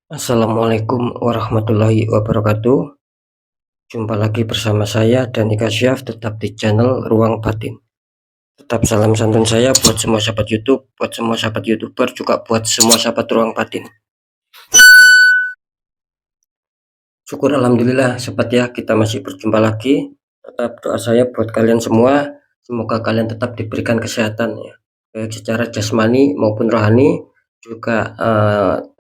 Assalamualaikum warahmatullahi wabarakatuh. Jumpa lagi bersama saya Dani Kasyaf, tetap di channel Ruang Batin. Tetap salam santun saya buat semua sahabat YouTube, buat semua sahabat YouTuber, juga buat semua sahabat Ruang Batin. Syukur alhamdulillah sobat ya, kita masih berjumpa lagi. Tetap doa saya buat kalian semua, semoga kalian tetap diberikan kesehatan ya, baik secara jasmani maupun rohani, juga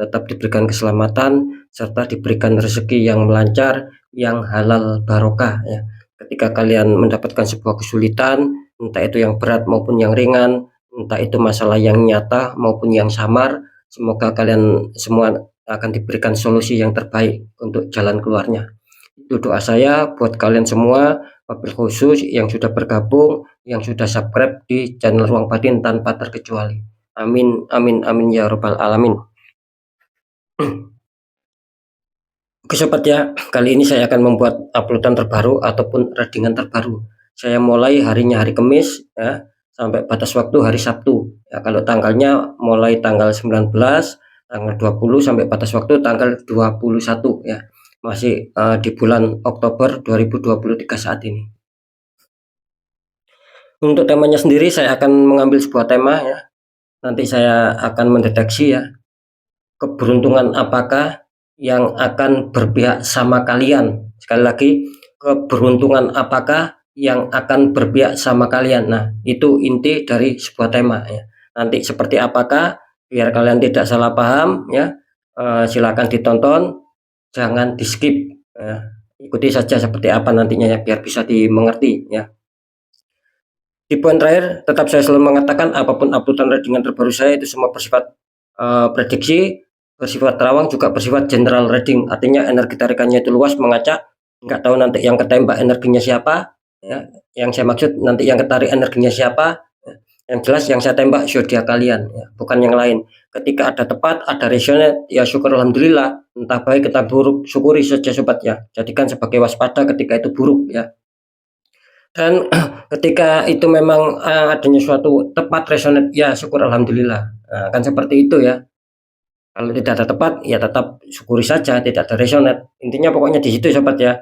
tetap diberikan keselamatan serta diberikan rezeki yang melancar, yang halal barokah ya. Ketika kalian mendapatkan sebuah kesulitan, entah itu yang berat maupun yang ringan, entah itu masalah yang nyata maupun yang samar, semoga kalian semua akan diberikan solusi yang terbaik untuk jalan keluarnya. Itu doa saya buat kalian semua, wabil khusus yang sudah bergabung, yang sudah subscribe di channel Ruang Batin tanpa terkecuali. Amin, amin, amin ya robbal alamin. Oke sobat ya, kali ini saya akan membuat uploadan terbaru ataupun readingan terbaru. Saya mulai harinya hari Kamis ya, sampai batas waktu hari Sabtu. Ya, kalau tanggalnya mulai tanggal 19, tanggal 20 sampai batas waktu tanggal 21 ya. Masih di bulan Oktober 2023 saat ini. Untuk temanya sendiri saya akan mengambil sebuah tema ya. Nanti saya akan mendeteksi ya, keberuntungan apakah yang akan berpihak sama kalian. Sekali lagi, keberuntungan apakah yang akan berpihak sama kalian. Nah, itu inti dari sebuah tema ya. Nanti seperti apakah, biar kalian tidak salah paham ya, silakan ditonton, jangan di skip ya. Ikuti saja seperti apa nantinya ya, biar bisa dimengerti ya. Di poin terakhir, tetap saya selalu mengatakan apapun uploadan readingan terbaru saya itu semua bersifat prediksi, bersifat terawang, juga bersifat general reading. Artinya energi tarikannya itu luas, mengacak, nggak tahu nanti yang ketembak energinya siapa ya. Yang saya maksud nanti yang ketarik energinya siapa ya. Yang jelas yang saya tembak zodiak kalian ya, bukan yang lain. Ketika ada tepat, ada resonate, ya syukur alhamdulillah. Entah baik kita buruk, syukuri saja sobat ya, jadikan sebagai waspada ketika itu buruk ya. Dan ketika itu memang adanya suatu tepat resonate, ya syukur alhamdulillah. Nah, kan seperti itu ya. Kalau tidak ada tepat, ya tetap syukuri saja, tidak ada resonate. Intinya pokoknya di situ sobat ya.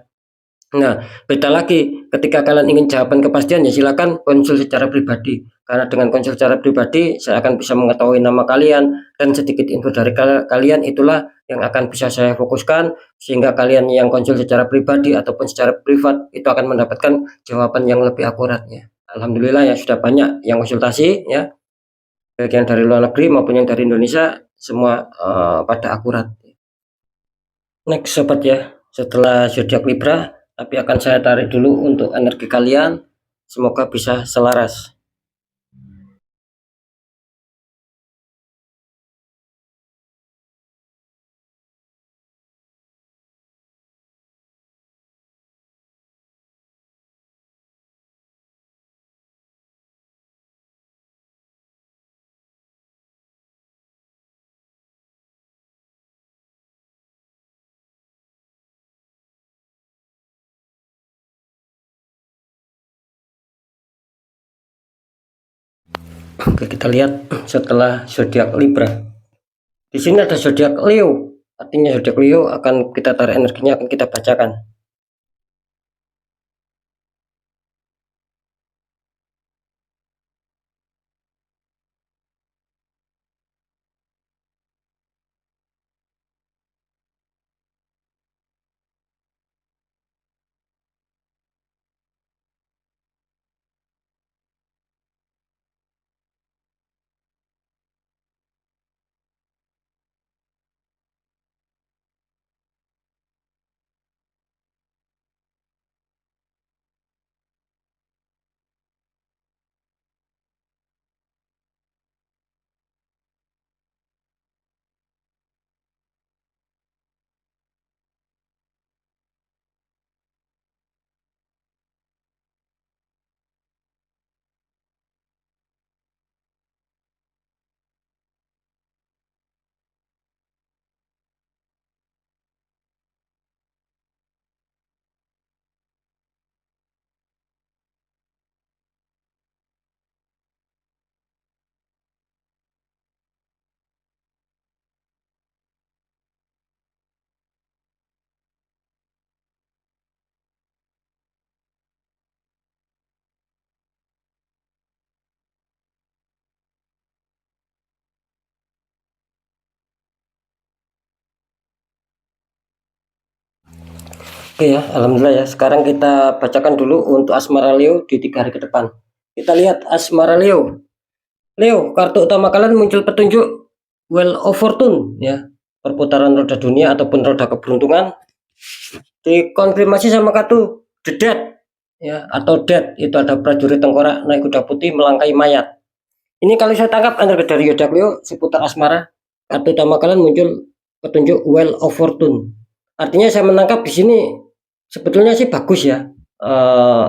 Nah, beda lagi ketika kalian ingin jawaban kepastian, ya silakan konsul secara pribadi. Karena dengan konsul secara pribadi, saya akan bisa mengetahui nama kalian dan sedikit info dari kalian, itulah yang akan bisa saya fokuskan, sehingga kalian yang konsul secara pribadi ataupun secara privat itu akan mendapatkan jawaban yang lebih akurat ya. Alhamdulillah ya, sudah banyak yang konsultasi ya, baik yang dari luar negeri maupun yang dari Indonesia, semua pada akurat. Next sobat ya, setelah zodiak Libra, tapi akan saya tarik dulu untuk energi kalian, semoga bisa selaras. Oke, kita lihat setelah zodiak Libra. Di sini ada zodiak Leo. Artinya zodiak Leo akan kita tarik energinya, akan kita bacakan. Oke ya, alhamdulillah ya. Sekarang kita bacakan dulu untuk asmara Leo di 3 hari ke depan. Kita lihat asmara Leo. Leo, kartu utama kalian muncul petunjuk Wheel of Fortune ya, perputaran roda dunia ataupun roda keberuntungan. Dikonfirmasi sama kartu The Dead ya, atau Dead, itu ada prajurit tengkorak naik kuda putih melangkai mayat. Ini kalau saya tangkap energi dari Yoda Leo seputar asmara. Kartu utama kalian muncul petunjuk Wheel of Fortune. Artinya saya menangkap di sini sebetulnya sih bagus ya,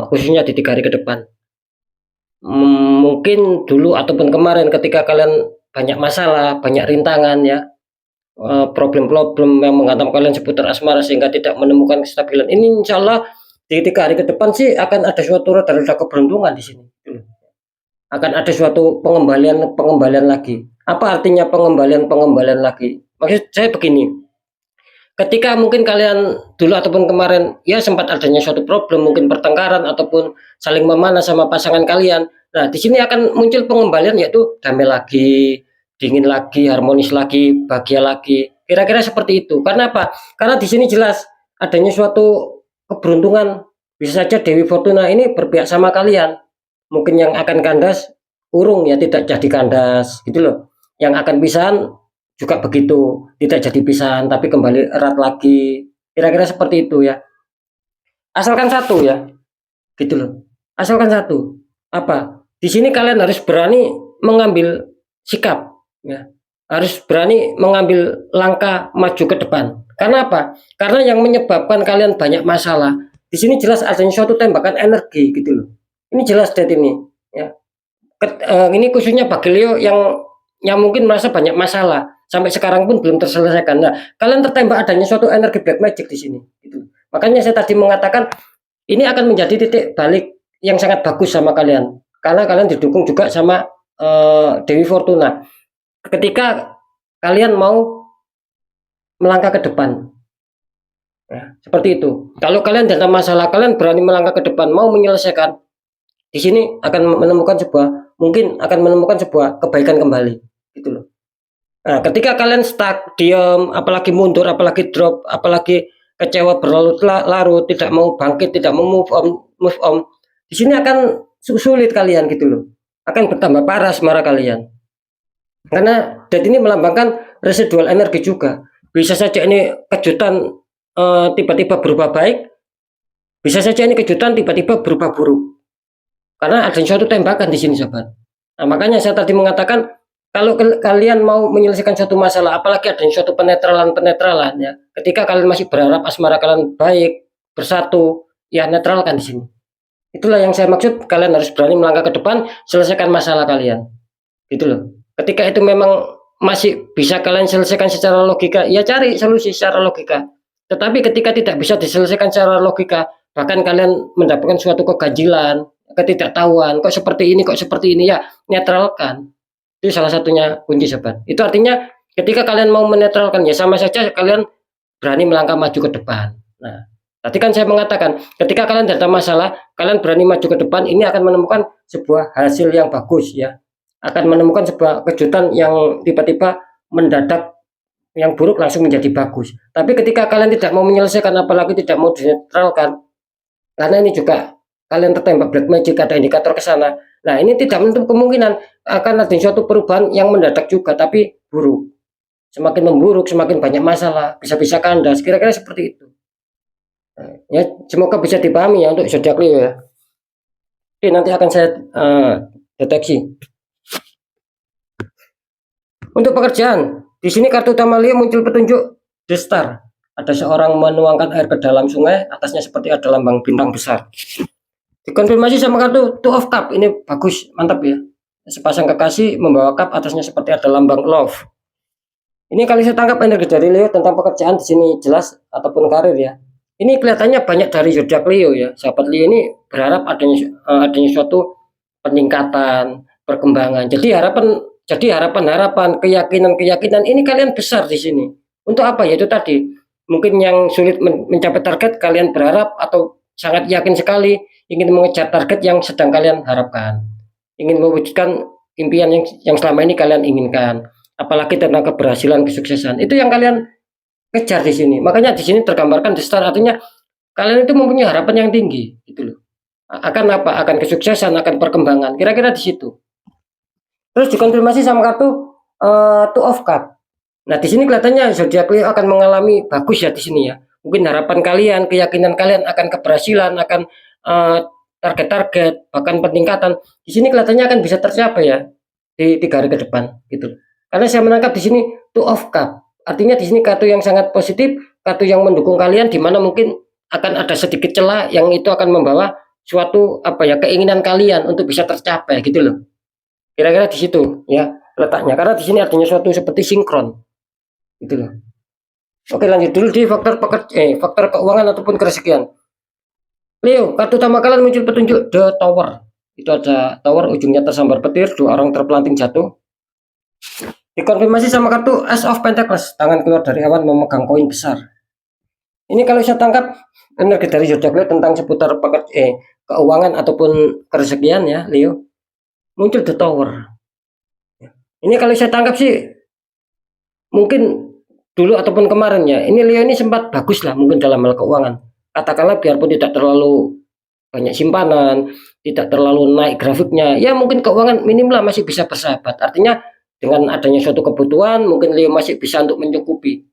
khususnya di 3 hari ke depan. Mungkin dulu ataupun kemarin ketika kalian banyak masalah, banyak rintangan ya, problem-problem yang menghantam kalian seputar asmara sehingga tidak menemukan kestabilan. Ini insya Allah di 3 hari ke depan sih akan ada suatu roda keberuntungan di sini. Akan ada suatu pengembalian lagi. Apa artinya pengembalian lagi? Maksud saya begini, ketika mungkin kalian dulu ataupun kemarin ya sempat adanya suatu problem, mungkin pertengkaran ataupun saling memanah sama pasangan kalian. Nah, di sini akan muncul pengembalian, yaitu damai lagi, dingin lagi, harmonis lagi, bahagia lagi. Kira-kira seperti itu. Karena apa? Karena di sini jelas adanya suatu keberuntungan. Bisa saja Dewi Fortuna ini berpihak sama kalian. Mungkin yang akan kandas urung ya tidak jadi kandas gitu loh. Yang akan pisahan juga begitu, tidak jadi pisahan tapi kembali erat lagi. Kira-kira seperti itu ya. Asalkan satu ya, gitu loh. Asalkan satu. Apa? Di sini kalian harus berani mengambil sikap ya. Harus berani mengambil langkah maju ke depan. Karena apa? Karena yang menyebabkan kalian banyak masalah, di sini jelas adanya suatu tembakan energi gitu loh. Ini jelas dead ini ya. Ini khususnya bagi Leo yang mungkin merasa banyak masalah sampai sekarang pun belum terselesaikan. Nah, kalian tertembak adanya suatu energi black magic di sini gitu. Makanya saya tadi mengatakan ini akan menjadi titik balik yang sangat bagus sama kalian karena kalian didukung juga sama Dewi Fortuna. Ketika kalian mau melangkah ke depan ya, seperti itu. Kalau kalian dalam masalah, kalian berani melangkah ke depan, mau menyelesaikan, di sini akan menemukan sebuah kebaikan kembali gitu loh. Nah, ketika kalian stuck, diam, apalagi mundur, apalagi drop, apalagi kecewa berlarut-larut, tidak mau bangkit, tidak mau move on, di sini akan sulit kalian gitu loh. Akan bertambah parah asmara kalian. Karena dan ini melambangkan residual energi juga. Bisa saja ini kejutan tiba-tiba berubah baik, bisa saja ini kejutan tiba-tiba berubah buruk. Karena ada suatu tembakan di sini, sahabat. Nah, makanya saya tadi mengatakan kalau kalian mau menyelesaikan suatu masalah, apalagi ada suatu penetralan ya. Ketika kalian masih berharap asmara kalian baik, bersatu, ya netralkan di sini. Itulah yang saya maksud, kalian harus berani melangkah ke depan, selesaikan masalah kalian. Gitu loh. Ketika itu memang masih bisa kalian selesaikan secara logika, ya cari solusi secara logika. Tetapi ketika tidak bisa diselesaikan secara logika, bahkan kalian mendapatkan suatu keganjilan, ketidaktahuan, kok seperti ini ya, netralkan. Itu salah satunya kunci, sahabat. Itu artinya ketika kalian mau menetralkan ya sama saja kalian berani melangkah maju ke depan. Nah, tadi kan saya mengatakan ketika kalian datang masalah, kalian berani maju ke depan, ini akan menemukan sebuah hasil yang bagus ya. Akan menemukan sebuah kejutan yang tiba-tiba mendadak yang buruk langsung menjadi bagus. Tapi ketika kalian tidak mau menyelesaikan, apalagi tidak mau dinetralkan, karena ini juga kalian tertembak black magic, ada indikator ke sana. Nah, ini tidak menutup kemungkinan akan ada suatu perubahan yang mendadak juga, tapi buruk. Semakin memburuk, semakin banyak masalah, bisa-bisa kandas. Kira-kira seperti itu. Nah, ya, semoga bisa dipahami ya untuk zodiak Leo ya. Oke, nanti akan saya deteksi. Untuk pekerjaan, di sini kartu utama Leo muncul petunjuk The Star. Ada seorang menuangkan air ke dalam sungai, atasnya seperti ada lambang bintang besar. Dikonfirmasi sama kartu Two of Cup, ini bagus, mantap ya. Sepasang kekasih membawa cup, atasnya seperti ada lambang love. Ini kali saya tangkap energi dari Leo tentang pekerjaan di sini jelas ataupun karir ya. Ini kelihatannya banyak dari zodiak Leo ya. Sahabat Leo ini berharap adanya suatu peningkatan, perkembangan. Jadi harapan, keyakinan ini kalian besar di sini. Untuk apa? Yaitu tadi, mungkin yang sulit mencapai target, kalian berharap atau sangat yakin sekali ingin mengejar target yang sedang kalian harapkan. Ingin mewujudkan impian yang selama ini kalian inginkan. Apalagi tentang keberhasilan, kesuksesan. Itu yang kalian kejar di sini. Makanya di sini tergambarkan The Star, artinya kalian itu mempunyai harapan yang tinggi gitu loh. Akan apa? Akan kesuksesan, akan perkembangan. Kira-kira di situ. Terus dikonfirmasi sama kartu Two of Cup. Nah, di sini kelihatannya zodiak Leo akan mengalami bagus ya di sini ya. Mungkin harapan kalian, keyakinan kalian akan keberhasilan, akan target-target, bahkan peningkatan. Di sini kelihatannya akan bisa tercapai ya di 3 hari ke depan gitu. Karena saya menangkap di sini Two of Cup. Artinya di sini kartu yang sangat positif, kartu yang mendukung kalian, di mana mungkin akan ada sedikit celah yang itu akan membawa suatu apa ya keinginan kalian untuk bisa tercapai gitu loh. Kira-kira di situ ya letaknya. Karena di sini artinya suatu seperti sinkron gitu loh. Oke, lanjut dulu di faktor keuangan ataupun kerezekian. Leo, kartu utama kalian muncul petunjuk The Tower. Itu ada tower ujungnya tersambar petir, 2 orang terpelanting jatuh. Dikonfirmasi sama kartu Ace of Pentacles, tangan keluar dari awan memegang koin besar. Ini kalau saya tangkap energi dari zodiak Leo tentang seputar keuangan ataupun kerezekian ya, Leo. Muncul The Tower. Ini kalau saya tangkap sih mungkin dulu ataupun kemarin ya, ini Leo ini sempat bagus lah mungkin dalam hal keuangan. Katakanlah biarpun tidak terlalu banyak simpanan, tidak terlalu naik grafiknya, ya mungkin keuangan minim lah masih bisa bersahabat. Artinya dengan adanya suatu kebutuhan mungkin Leo masih bisa untuk mencukupi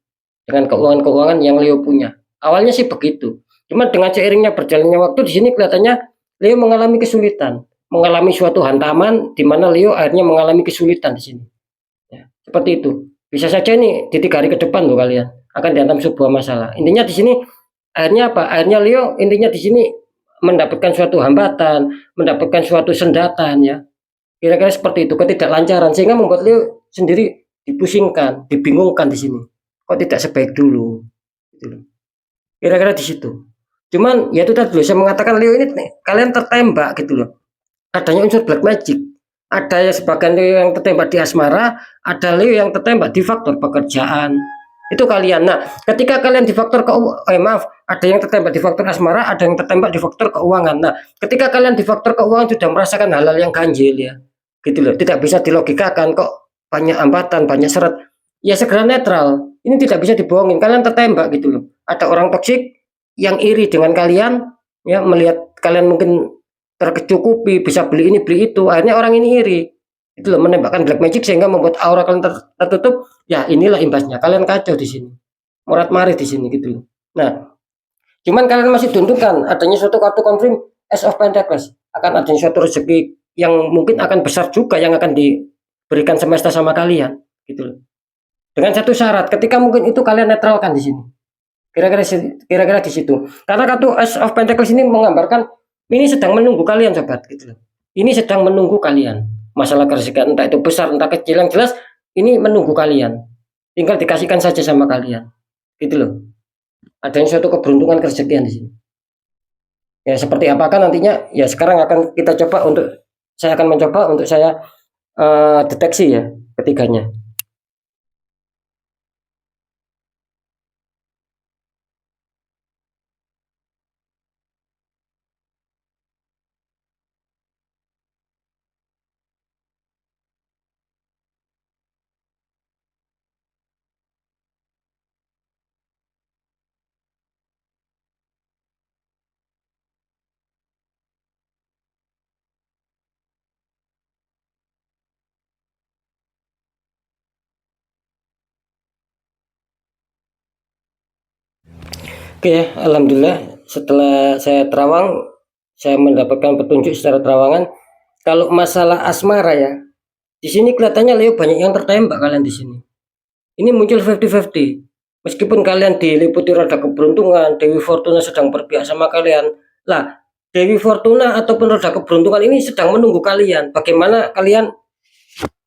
dengan keuangan-keuangan yang Leo punya. Awalnya sih begitu. Cuma dengan seiringnya berjalannya waktu di sini kelihatannya Leo mengalami kesulitan, mengalami suatu hantaman di mana Leo akhirnya mengalami kesulitan di sini. Ya, seperti itu. Bisa saja nih di 3 hari ke depan loh kalian akan dihantam sebuah masalah. Intinya di sini akhirnya apa? Akhirnya Leo intinya di sini mendapatkan suatu hambatan, mendapatkan suatu sendatan ya. Kira-kira seperti itu, ketidaklancaran sehingga membuat Leo sendiri dipusingkan, dibingungkan di sini. Kok tidak sebaik dulu? Gitu. Kira-kira di situ. Cuman ya itu tadi loh, saya mengatakan Leo ini kalian tertembak gitu loh. Adanya unsur black magic. Ada yang sebagian Leo yang tertembak di asmara, ada Leo yang tertembak di faktor pekerjaan. Itu kalian. Nah, ketika kalian di faktor ada yang tertembak di faktor asmara, ada yang tertembak di faktor keuangan. Nah, ketika kalian di faktor keuangan sudah merasakan hal-hal yang ganjil ya, gitu loh. Tidak bisa dilogikakan kok banyak hambatan, banyak seret. Ya segera netral. Ini tidak bisa dibohongin. Kalian tertembak gitu loh. Ada orang toksik yang iri dengan kalian, ya melihat kalian mungkin tercukupi, bisa beli ini beli itu, akhirnya orang ini iri itu loh, menembakkan black magic sehingga membuat aura kalian tertutup. Ya inilah imbasnya, kalian kacau di sini, morat marit di sini gitu loh. Nah, cuman kalian masih diuntungkan adanya suatu kartu konfirm Ace of Pentacles, akan adanya suatu rezeki yang mungkin akan besar juga yang akan diberikan semesta sama kalian gitu loh. Dengan satu syarat, ketika mungkin itu kalian netralkan di sini. Kira-kira di situ. Karena kartu Ace of Pentacles ini menggambarkan ini sedang menunggu kalian sobat gitu loh. Ini sedang menunggu kalian. Masalah kerezekian entah itu besar entah kecil, yang jelas ini menunggu kalian. Tinggal dikasihkan saja sama kalian. Gitu loh. Adanya suatu keberuntungan kerezekian di sini. Ya seperti apakah nantinya? Ya sekarang akan kita coba saya akan mencoba untuk saya deteksi ya ketiganya. Oke ya, alhamdulillah setelah saya terawang, saya mendapatkan petunjuk secara terawangan. Kalau masalah asmara ya, di sini kelihatannya Leo banyak yang tertembak kalian di sini. Ini muncul 50-50. Meskipun kalian diliputi roda keberuntungan, Dewi Fortuna sedang berpihak sama kalian. Lah, Dewi Fortuna ataupun roda keberuntungan ini sedang menunggu kalian. Bagaimana kalian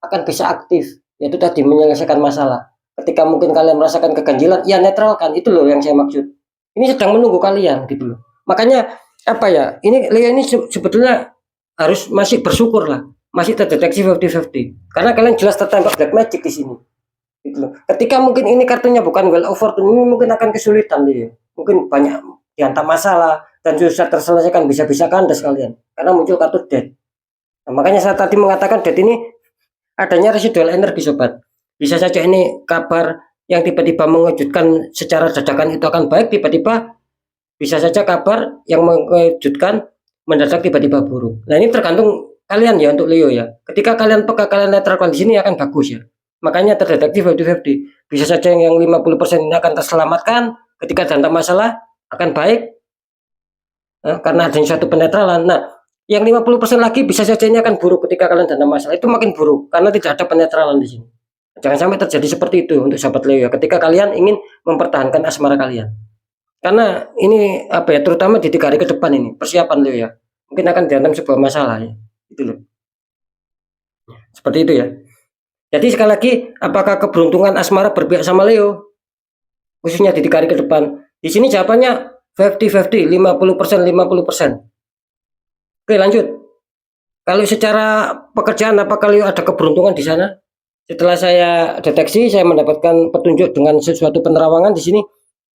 akan bisa aktif, yaitu tadi menyelesaikan masalah. Ketika mungkin kalian merasakan keganjilan, ya netralkan. Itu loh yang saya maksud. Ini sedang menunggu kalian gitu loh. Makanya apa ya? Ini Leo ini sebetulnya harus masih bersyukur lah. Masih terdeteksi 50-50. Karena kalian jelas tertembak black magic di sini. Gitu loh. Ketika mungkin ini kartunya bukan Wheel of Fortune, ini mungkin akan kesulitan dia. Mungkin banyak dihantam masalah dan susah terselesaikan, bisa-bisa kandas kalian karena muncul kartu Death. Nah, makanya saya tadi mengatakan Death ini adanya residual energi sobat. Bisa saja ini kabar yang tiba-tiba mengejutkan secara dadakan itu akan baik, tiba-tiba bisa saja kabar yang mengejutkan mendadak tiba-tiba buruk. Nah, ini tergantung kalian ya untuk Leo ya. Ketika kalian peka, kalian netralkan di sini akan bagus ya. Makanya terdeteksi 50-50. Bisa saja yang 50% ini akan terselamatkan, ketika datang masalah akan baik karena adanya suatu penetralan. Nah, yang 50% lagi bisa saja ini akan buruk ketika kalian datang masalah. Itu makin buruk karena tidak ada penetralan di sini. Jangan sampai terjadi seperti itu untuk sahabat Leo ya. Ketika kalian ingin mempertahankan asmara kalian. Karena ini apa ya, terutama di 3 hari ke depan ini persiapan Leo ya. Mungkin akan dihantam sebuah masalah ya. Itu loh. Seperti itu ya. Jadi sekali lagi, apakah keberuntungan asmara berpihak sama Leo? Khususnya di 3 hari ke depan. Di sini jawabannya 50-50, 50%, 50%. Oke, lanjut. Kalau secara pekerjaan, apakah Leo ada keberuntungan di sana? Setelah saya deteksi, saya mendapatkan petunjuk dengan sesuatu penerawangan di sini.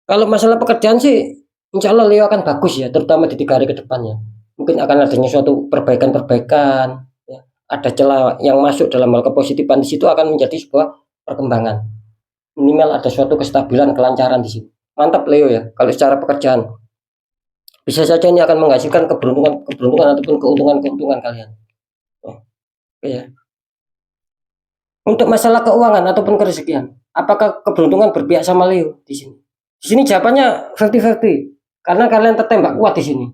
Kalau masalah pekerjaan sih, insya Allah Leo akan bagus ya, terutama di 3 hari ke depannya. Mungkin akan adanya suatu perbaikan-perbaikan. Ada celah yang masuk dalam hal kepositifan di situ akan menjadi sebuah perkembangan. Minimal ada suatu kestabilan, kelancaran di sini. Mantap Leo ya, kalau secara pekerjaan. Bisa saja ini akan menghasilkan keberuntungan ataupun keuntungan kalian. Oke ya. Untuk masalah keuangan ataupun kerezekian, apakah keberuntungan berpihak sama Leo di sini? Di sini jawabannya 50-50, karena kalian tertembak kuat di sini.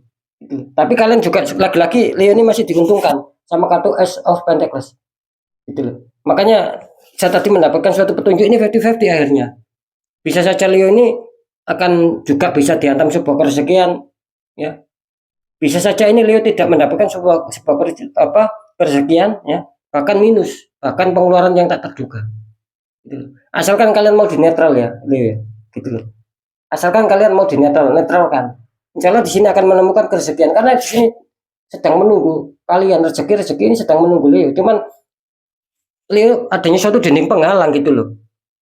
Tapi kalian juga lagi-lagi Leo ini masih diuntungkan sama kartu Ace of Pentacles, gitu loh. Makanya saya tadi mendapatkan suatu petunjuk ini 50-50 akhirnya. Bisa saja Leo ini akan juga bisa dihantam sebuah kerezekian, ya. Bisa saja ini Leo tidak mendapatkan sebuah kerezekian, ya, bahkan minus, bahkan pengeluaran yang tak terduga. Gitu loh. Asalkan kalian mau dinetral ya, Leo, gitu loh. Asalkan kalian mau netralkan. Insya Allah di sini akan menemukan kerezekian, karena di sini sedang menunggu kalian, rezeki ini sedang menunggu Leo. Cuman Leo adanya suatu dinding penghalang gitu loh.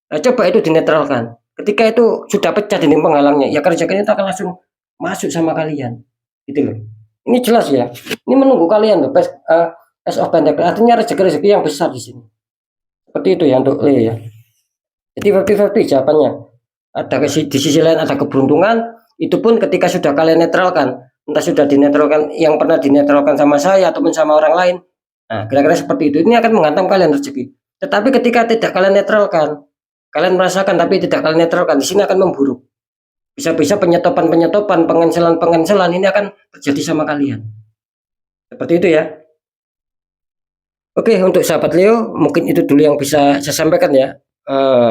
Nah, coba itu dinetralkan. Ketika itu sudah pecah dinding penghalangnya, ya rezeki itu akan langsung masuk sama kalian. Gitu loh. Ini jelas ya. Ini menunggu kalian loh. Ace of Pentacles artinya rezeki yang besar di sini. Seperti itu ya untuk Leo ya. Jadi 50-50 jawabannya. Ada di sisi lain ada keberuntungan. Itu pun ketika sudah kalian netralkan, entah sudah dinetralkan yang pernah dinetralkan sama saya ataupun sama orang lain. Nah, kira-kira seperti itu. Ini akan menghantam kalian rezeki. Tetapi ketika tidak kalian netralkan, kalian merasakan tapi tidak kalian netralkan, di sini akan memburuk. Bisa-bisa penyetopan, pengencelan ini akan terjadi sama kalian. Seperti itu ya. Oke, untuk sahabat Leo, mungkin itu dulu yang bisa saya sampaikan ya.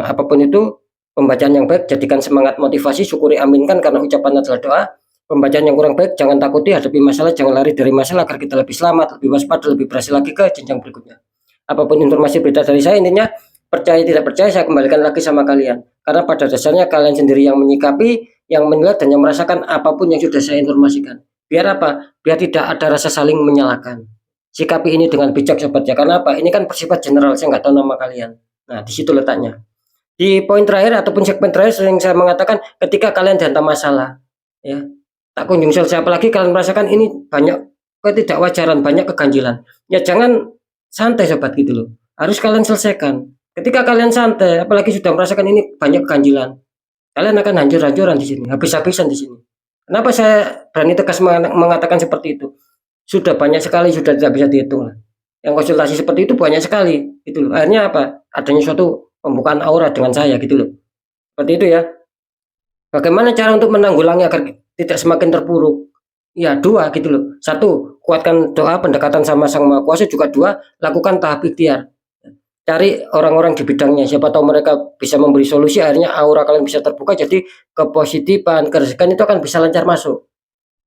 Apapun itu, pembacaan yang baik jadikan semangat, motivasi, syukuri, aminkan karena ucapan adalah doa. Pembacaan yang kurang baik jangan takuti, hadapi masalah, jangan lari dari masalah agar kita lebih selamat, lebih waspada, lebih berhasil lagi ke jenjang berikutnya. Apapun informasi berita dari saya, intinya percaya tidak percaya saya kembalikan lagi sama kalian. Karena pada dasarnya kalian sendiri yang menyikapi, yang menilai dan yang merasakan apapun yang sudah saya informasikan. Biar apa? Biar tidak ada rasa saling menyalahkan. Sikapi ini dengan bijak sobat ya. Karena apa? Ini kan bersifat general, saya nggak tahu nama kalian. Nah, di situ letaknya. Di poin terakhir ataupun segmen terakhir sering saya mengatakan ketika kalian dihantam masalah, ya, tak kunjung selesai, apalagi kalian merasakan ini banyak ketidakwajaran, banyak keganjilan. Ya jangan santai sobat gitu loh. Harus kalian selesaikan. Ketika kalian santai, apalagi sudah merasakan ini banyak keganjilan, kalian akan hancur-hancuran di sini, habis-habisan di sini. Kenapa saya berani tegas mengatakan seperti itu? Sudah banyak sekali, sudah tidak bisa dihitung lah. Yang konsultasi seperti itu banyak sekali, gitu loh. Akhirnya apa? Adanya suatu pembukaan aura dengan saya, gitu loh. Seperti itu ya. Bagaimana cara untuk menanggulangi agar tidak semakin terpuruk? Ya, 2 gitu loh. 1, kuatkan doa pendekatan sama Sang Maha Kuasa. Juga 2, lakukan tahap ikhtiar. Cari orang-orang di bidangnya, siapa tahu mereka bisa memberi solusi, akhirnya aura kalian bisa terbuka, jadi kepositifan, kerezekian itu akan bisa lancar masuk.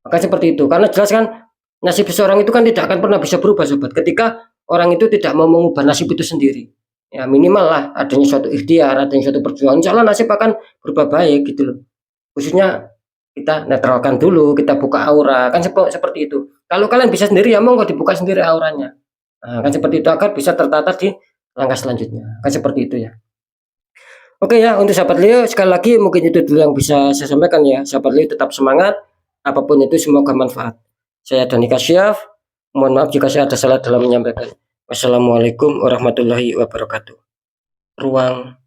Maka seperti itu, karena jelas kan nasib seseorang itu kan tidak akan pernah bisa berubah sobat, ketika orang itu tidak mau mengubah nasib itu sendiri. Ya minimal lah adanya suatu ikhtiar, adanya suatu perjuangan, insya Allah nasib akan berubah baik gitu loh. Khususnya kita netralkan dulu, kita buka aura, kan seperti itu. Kalau kalian bisa sendiri ya monggo dibuka sendiri auranya. Nah, kan seperti itu agar bisa tertata di langkah selanjutnya, kan seperti itu ya. Oke ya, untuk sahabat Leo sekali lagi mungkin itu dulu yang bisa saya sampaikan ya. Sahabat Leo tetap semangat, apapun itu semoga manfaat. Saya Dani Kasyaf, mohon maaf jika saya ada salah dalam menyampaikan. Wassalamualaikum warahmatullahi wabarakatuh. Ruang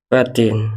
batin.